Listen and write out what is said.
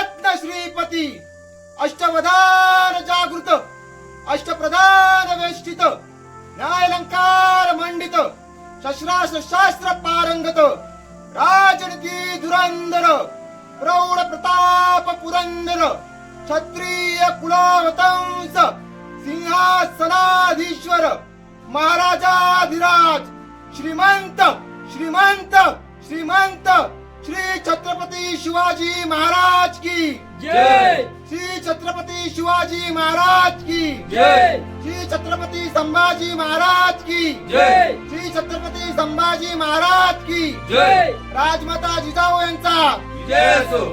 रत्न श्रीपती अष्टवधान जागृत अष्टप्रधान वेष्टित न्यायालंकार मंडित शस्त्रास्त्र शास्त्र पारंगत राजनीती धुरंधर प्रौढ प्रताप पुरंदर क्षत्रिय कुलावतंस सिंहासनाधीश्वर महाराजाधिराज श्रीमंत श्रीमंत श्रीमंत श्री छत्रपती शिवाजी महाराज की जय श्री छत्रपती शिवाजी महाराज की जय श्री छत्रपती संभाजी महाराज की जय श्री छत्रपती संभाजी महाराज की जय राजमाता जिजाऊ यांचा जय असो.